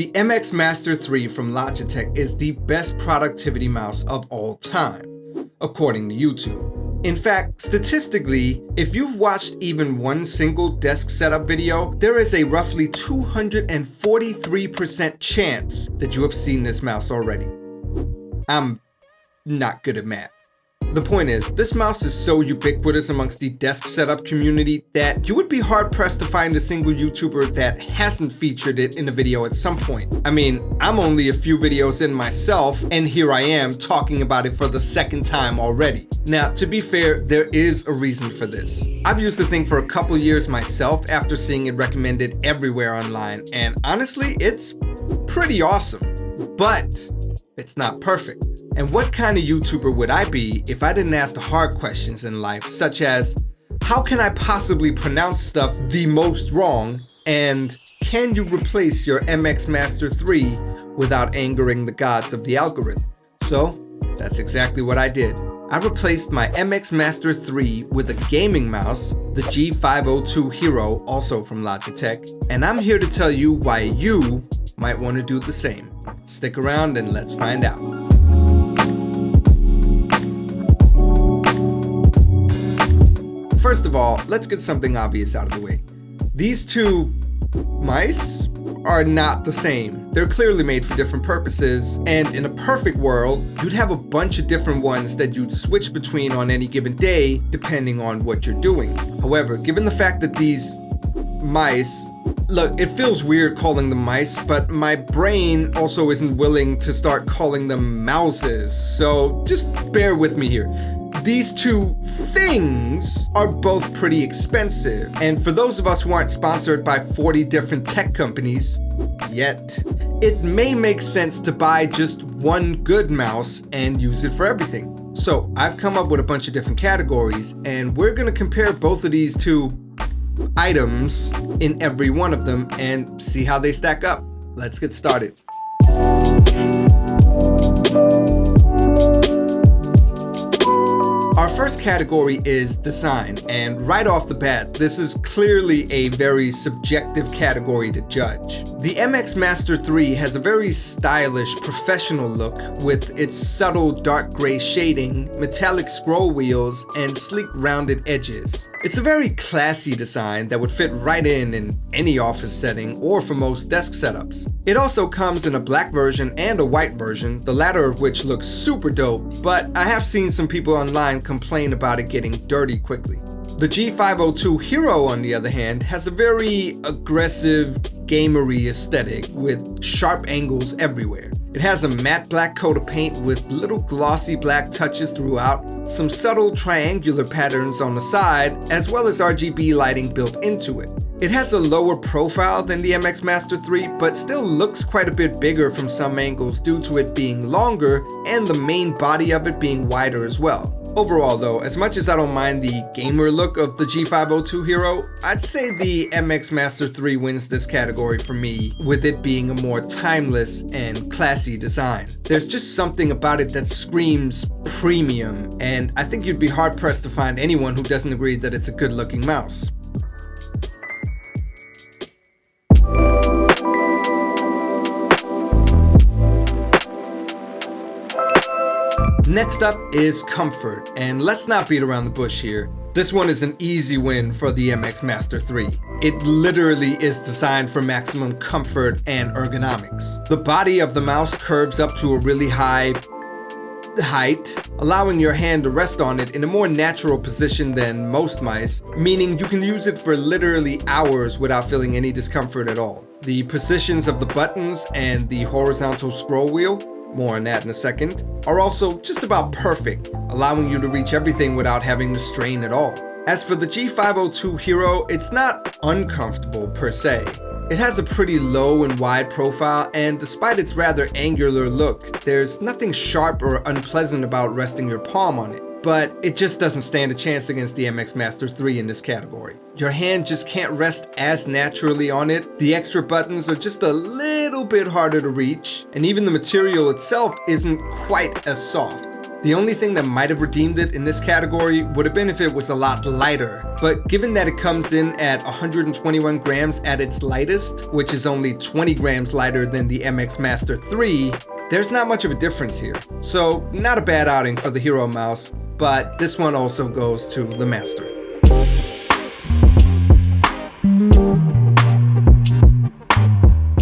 The MX Master 3 from Logitech is the best productivity mouse of all time, according to YouTube. In fact, statistically, if you've watched even one single desk setup video, there is a roughly 243% chance that you have seen this mouse already. I'm not good at math. The point is, this mouse is so ubiquitous amongst the desk setup community that you would be hard-pressed to find a single YouTuber that hasn't featured it in a video at some point. I mean, I'm only a few videos in myself, and here I am talking about it for the second time already. Now, to be fair, there is a reason for this. I've used the thing for a couple years myself after seeing it recommended everywhere online, and honestly, it's pretty awesome. But it's not perfect. And what kind of YouTuber would I be if I didn't ask the hard questions in life, such as, how can I possibly pronounce stuff the most wrong? And can you replace your MX Master 3 without angering the gods of the algorithm? So that's exactly what I did. I replaced my MX Master 3 with a gaming mouse, the G502 Hero, also from Logitech, and I'm here to tell you why you might want to do the same. Stick around and let's find out. First of all, let's get something obvious out of the way. These two mice are not the same. They're clearly made for different purposes, and in a perfect world, you'd have a bunch of different ones that you'd switch between on any given day, depending on what you're doing. However, given the fact that these mice, look, it feels weird calling them mice, but my brain also isn't willing to start calling them mouses, so just bear with me here. These two things are both pretty expensive, and for those of us who aren't sponsored by 40 different tech companies yet, it may make sense to buy just one good mouse and use it for everything. So I've come up with a bunch of different categories, and we're going to compare both of these two items in every one of them and see how they stack up. Let's get started. Our first category is design, and right off the bat, this is clearly a very subjective category to judge. The MX Master 3 has a very stylish, professional look with its subtle dark gray shading, metallic scroll wheels, and sleek rounded edges. It's a very classy design that would fit right in any office setting or for most desk setups. It also comes in a black version and a white version, the latter of which looks super dope, but I have seen some people online complain about it getting dirty quickly. The G502 Hero, on the other hand, has a very aggressive, gamery aesthetic with sharp angles everywhere. It has a matte black coat of paint with little glossy black touches throughout, some subtle triangular patterns on the side, as well as RGB lighting built into it. It has a lower profile than the MX Master 3, but still looks quite a bit bigger from some angles due to it being longer and the main body of it being wider as well. Overall though, as much as I don't mind the gamer look of the G502 Hero, I'd say the MX Master 3 wins this category for me, with it being a more timeless and classy design. There's just something about it that screams premium, and I think you'd be hard pressed to find anyone who doesn't agree that it's a good looking mouse. Next up is comfort, and let's not beat around the bush here. This one is an easy win for the MX Master 3. It literally is designed for maximum comfort and ergonomics. The body of the mouse curves up to a really high height, allowing your hand to rest on it in a more natural position than most mice, meaning you can use it for literally hours without feeling any discomfort at all. The positions of the buttons and the horizontal scroll wheel, more on that in a second, are also just about perfect, allowing you to reach everything without having to strain at all. As for the G502 Hero, it's not uncomfortable per se. It has a pretty low and wide profile, and despite its rather angular look, there's nothing sharp or unpleasant about resting your palm on it. But it just doesn't stand a chance against the MX Master 3 in this category. Your hand just can't rest as naturally on it, the extra buttons are just a little bit harder to reach, and even the material itself isn't quite as soft. The only thing that might have redeemed it in this category would have been if it was a lot lighter, but given that it comes in at 121 grams at its lightest, which is only 20 grams lighter than the MX Master 3, there's not much of a difference here. So not a bad outing for the Hero mouse, but this one also goes to the Master.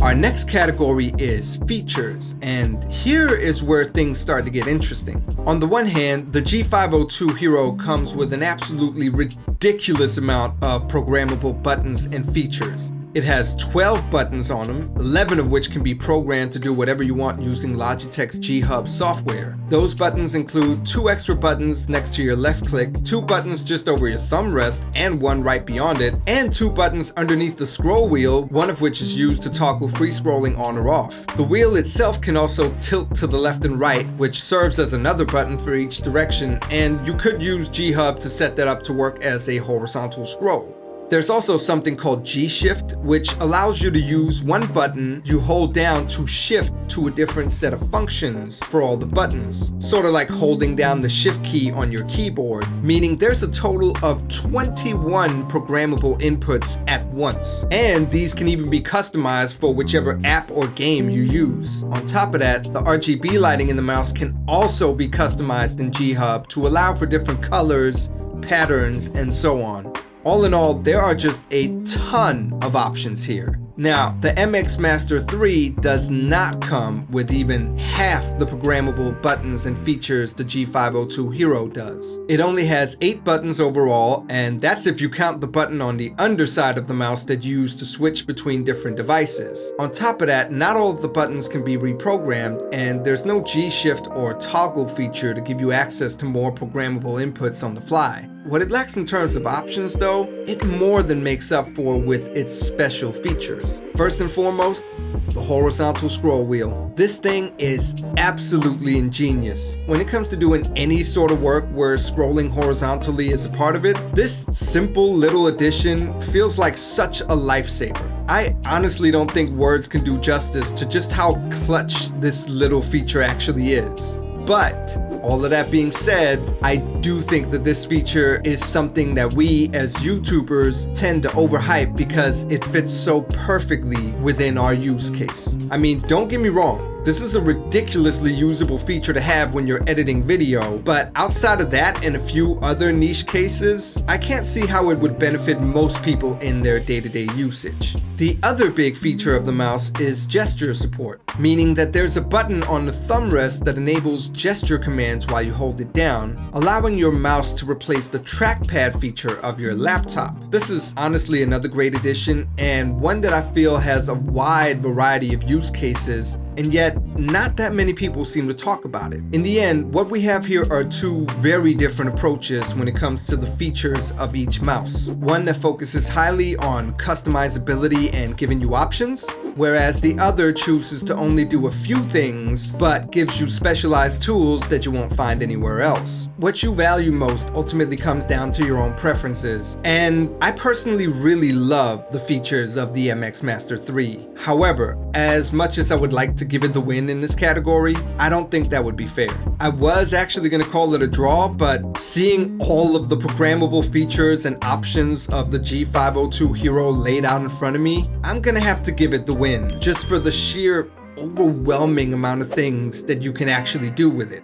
Our next category is features, and here is where things start to get interesting. On the one hand, the G502 Hero comes with an absolutely ridiculous amount of programmable buttons and features. It has 12 buttons on them, 11 of which can be programmed to do whatever you want using Logitech's G-Hub software. Those buttons include 2 extra buttons next to your left click, 2 buttons just over your thumb rest and 1 right beyond it, and 2 buttons underneath the scroll wheel, one of which is used to toggle free scrolling on or off. The wheel itself can also tilt to the left and right, which serves as another button for each direction, and you could use G-Hub to set that up to work as a horizontal scroll. There's also something called G-Shift, which allows you to use one button you hold down to shift to a different set of functions for all the buttons. Sort of like holding down the Shift key on your keyboard, meaning there's a total of 21 programmable inputs at once. And these can even be customized for whichever app or game you use. On top of that, the RGB lighting in the mouse can also be customized in G-Hub to allow for different colors, patterns, and so on. All in all, there are just a ton of options here. Now, the MX Master 3 does not come with even half the programmable buttons and features the G502 Hero does. It only has 8 buttons overall, and that's if you count the button on the underside of the mouse that you use to switch between different devices. On top of that, not all of the buttons can be reprogrammed, and there's no G-Shift or toggle feature to give you access to more programmable inputs on the fly. What it lacks in terms of options though, it more than makes up for with its special features. First and foremost, the horizontal scroll wheel. This thing is absolutely ingenious. When it comes to doing any sort of work where scrolling horizontally is a part of it, this simple little addition feels like such a lifesaver. I honestly don't think words can do justice to just how clutch this little feature actually is. But all of that being said, I do think that this feature is something that we as YouTubers tend to overhype because it fits so perfectly within our use case. I mean, don't get me wrong. This is a ridiculously usable feature to have when you're editing video, but outside of that and a few other niche cases, I can't see how it would benefit most people in their day-to-day usage. The other big feature of the mouse is gesture support, meaning that there's a button on the thumb rest that enables gesture commands while you hold it down, allowing your mouse to replace the trackpad feature of your laptop. This is honestly another great addition, and one that I feel has a wide variety of use cases, and yet not that many people seem to talk about it. In the end, what we have here are 2 very different approaches when it comes to the features of each mouse. One that focuses highly on customizability and giving you options, whereas the other chooses to only do a few things, but gives you specialized tools that you won't find anywhere else. What you value most ultimately comes down to your own preferences, and I personally really love the features of the MX Master 3. However, as much as I would like to give it the win in this category, I don't think that would be fair. I was actually going to call it a draw, but seeing all of the programmable features and options of the G502 Hero laid out in front of me, I'm going to have to give it the win, just for the sheer overwhelming amount of things that you can actually do with it.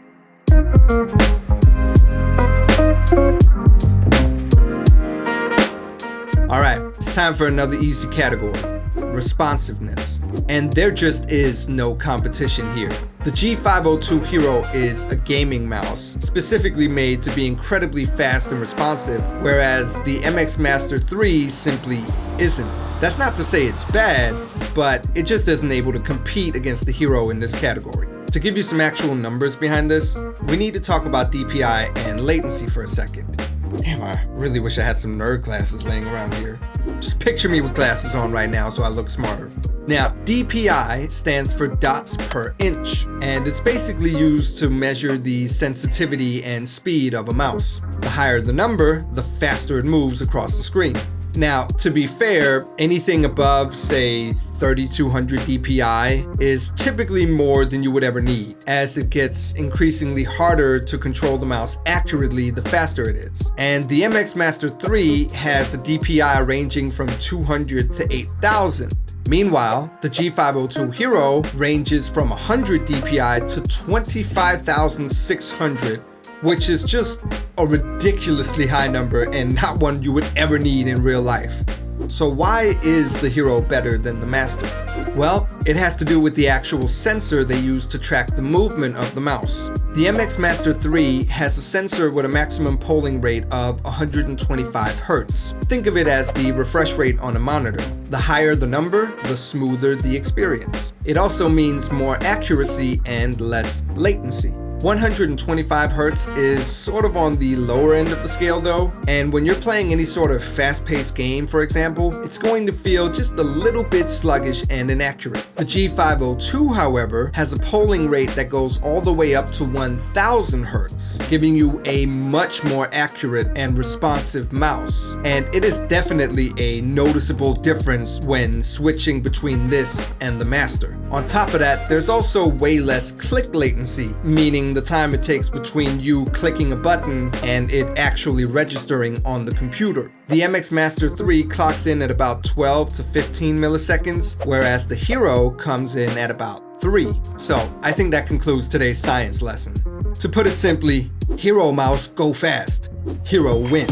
Alright, it's time for another easy category. Responsiveness. And there just is no competition here. The G502 Hero is a gaming mouse, specifically made to be incredibly fast and responsive, whereas the MX Master 3 simply isn't. That's not to say it's bad, but it just isn't able to compete against the Hero in this category. To give you some actual numbers behind this, we need to talk about DPI and latency for a second. Damn, I really wish I had some nerd glasses laying around here. Just picture me with glasses on right now so I look smarter. Now, DPI stands for dots per inch, and it's basically used to measure the sensitivity and speed of a mouse. The higher the number, the faster it moves across the screen. Now, to be fair, anything above, say, 3200 DPI is typically more than you would ever need, as it gets increasingly harder to control the mouse accurately the faster it is. And the MX Master 3 has a DPI ranging from 200 to 8000. Meanwhile, the G502 Hero ranges from 100 DPI to 25,600, which is just a ridiculously high number and not one you would ever need in real life. So why is the Hero better than the Master? Well, it has to do with the actual sensor they use to track the movement of the mouse. The MX Master 3 has a sensor with a maximum polling rate of 125 Hz. Think of it as the refresh rate on a monitor. The higher the number, the smoother the experience. It also means more accuracy and less latency. 125 Hz is sort of on the lower end of the scale though, and when you're playing any sort of fast-paced game, for example, it's going to feel just a little bit sluggish and inaccurate. The G502, however, has a polling rate that goes all the way up to 1000 Hz, giving you a much more accurate and responsive mouse. And it is definitely a noticeable difference when switching between this and the Master. On top of that, there's also way less click latency, meaning the time it takes between you clicking a button and it actually registering on the computer. The MX Master 3 clocks in at about 12 to 15 milliseconds, whereas the Hero comes in at about 3. So I think that concludes today's science lesson. To put it simply, Hero mouse go fast, Hero win.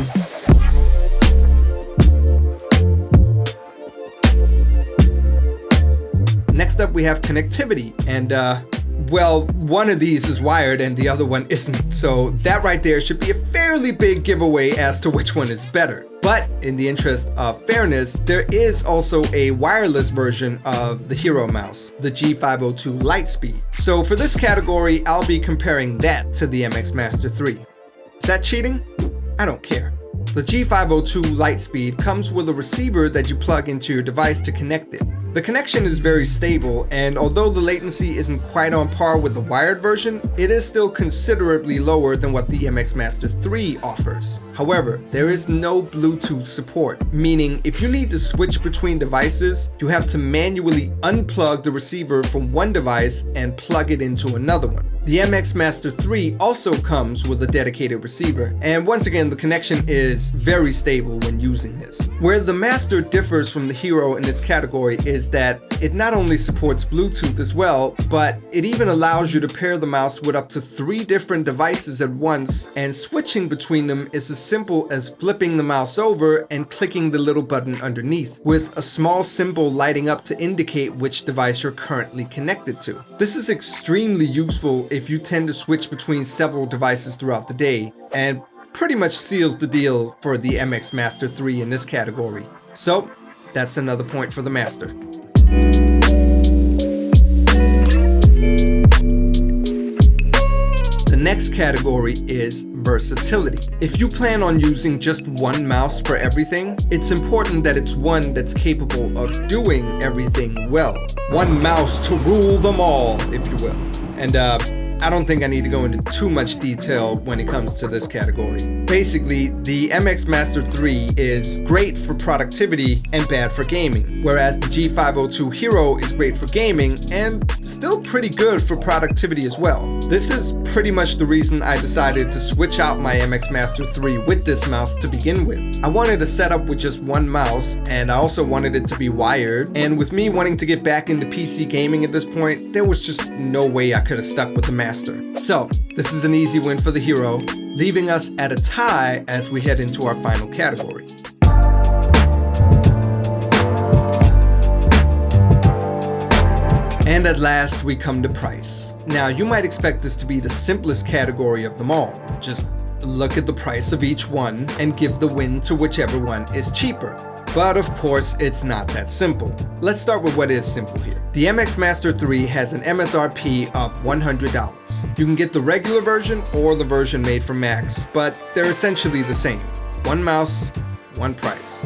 Next up we have connectivity, and well, one of these is wired and the other one isn't, so that right there should be a fairly big giveaway as to which one is better. But in the interest of fairness, there is also a wireless version of the Hero mouse, the G502 Lightspeed. So for this category, I'll be comparing that to the MX Master 3. Is that cheating? I don't care. The G502 Lightspeed comes with a receiver that you plug into your device to connect it. The connection is very stable, and although the latency isn't quite on par with the wired version, it is still considerably lower than what the MX Master 3 offers. However, there is no Bluetooth support, meaning if you need to switch between devices, you have to manually unplug the receiver from one device and plug it into another one. The MX Master 3 also comes with a dedicated receiver, and once again the connection is very stable when using this. Where the Master differs from the Hero in this category is that it not only supports Bluetooth as well, but it even allows you to pair the mouse with up to 3 different devices at once, and switching between them is as simple as flipping the mouse over and clicking the little button underneath, with a small symbol lighting up to indicate which device you're currently connected to. This is extremely useful if you tend to switch between several devices throughout the day, and pretty much seals the deal for the MX Master 3 in this category. So that's another point for the Master. The next category is versatility. If you plan on using just one mouse for everything, it's important that it's one that's capable of doing everything well. One mouse to rule them all, if you will. And I don't think I need to go into too much detail when it comes to this category. Basically, the MX Master 3 is great for productivity and bad for gaming, whereas the G502 Hero is great for gaming and still pretty good for productivity as well. This is pretty much the reason I decided to switch out my MX Master 3 with this mouse to begin with. I wanted a setup with just one mouse, and I also wanted it to be wired, and with me wanting to get back into PC gaming at this point, there was just no way I could have stuck with the Master. So this is an easy win for the Hero, leaving us at a tie as we head into our final category. And at last we come to price. Now you might expect this to be the simplest category of them all. Just look at the price of each one and give the win to whichever one is cheaper. But of course, it's not that simple. Let's start with what is simple here. The MX Master 3 has an MSRP of $100. You can get the regular version or the version made for Macs, but they're essentially the same. One mouse, one price.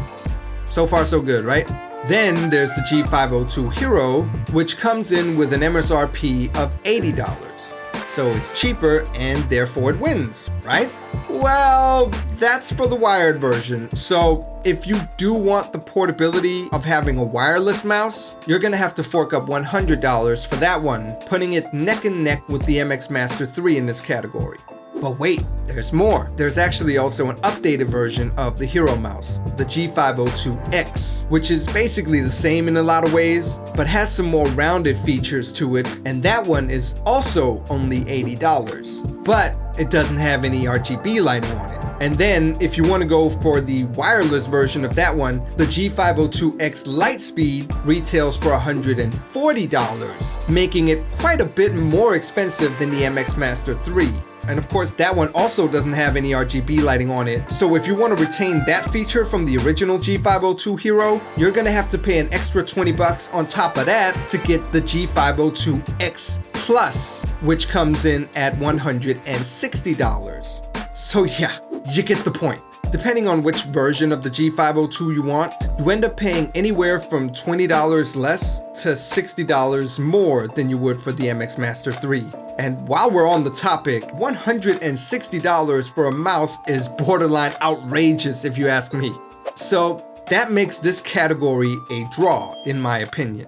So far so good, right? Then there's the G502 Hero, which comes in with an MSRP of $80. so it's cheaper and therefore it wins, right? Well, that's for the wired version. So if you do want the portability of having a wireless mouse, you're gonna have to fork up $100 for that one, putting it neck and neck with the MX Master 3 in this category. But wait, there's more. There's actually also an updated version of the Hero mouse, the G502X, which is basically the same in a lot of ways, but has some more rounded features to it, and that one is also only $80. But it doesn't have any RGB lighting on it. And then, if you want to go for the wireless version of that one, the G502X Lightspeed retails for $140, making it quite a bit more expensive than the MX Master 3. And of course, that one also doesn't have any RGB lighting on it. So if you want to retain that feature from the original G502 Hero, you're gonna have to pay an extra $20 on top of that to get the G502X Plus, which comes in at $160. So yeah, you get the point. Depending on which version of the G502 you want, you end up paying anywhere from $20 less to $60 more than you would for the MX Master 3. And while we're on the topic, $160 for a mouse is borderline outrageous if you ask me. So that makes this category a draw, in my opinion.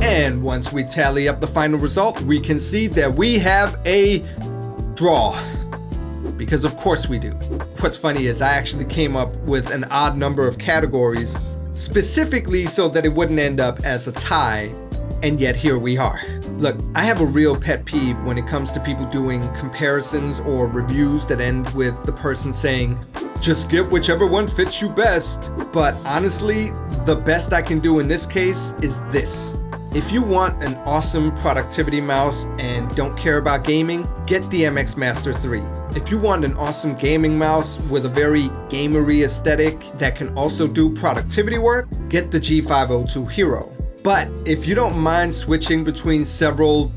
And once we tally up the final result, we can see that we have a draw. Because of course we do. What's funny is I actually came up with an odd number of categories specifically so that it wouldn't end up as a tie, and yet here we are. Look, I have a real pet peeve when it comes to people doing comparisons or reviews that end with the person saying, just get whichever one fits you best. But honestly, the best I can do in this case is this. If you want an awesome productivity mouse and don't care about gaming, get the MX Master 3. If you want an awesome gaming mouse with a very gamery aesthetic that can also do productivity work, get the G502 Hero. But if you don't mind switching between several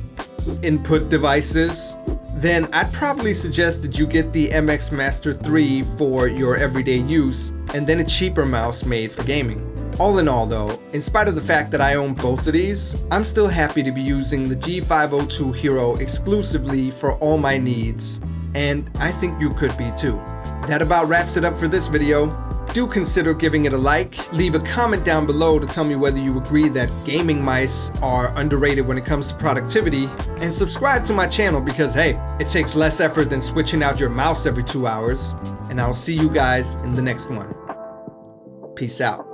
input devices, then I'd probably suggest that you get the MX Master 3 for your everyday use, and then a cheaper mouse made for gaming. All in all though, in spite of the fact that I own both of these, I'm still happy to be using the G502 Hero exclusively for all my needs, and I think you could be too. That about wraps it up for this video. Do consider giving it a like, leave a comment down below to tell me whether you agree that gaming mice are underrated when it comes to productivity, and subscribe to my channel because hey, it takes less effort than switching out your mouse every 2 hours, and I'll see you guys in the next one. Peace out.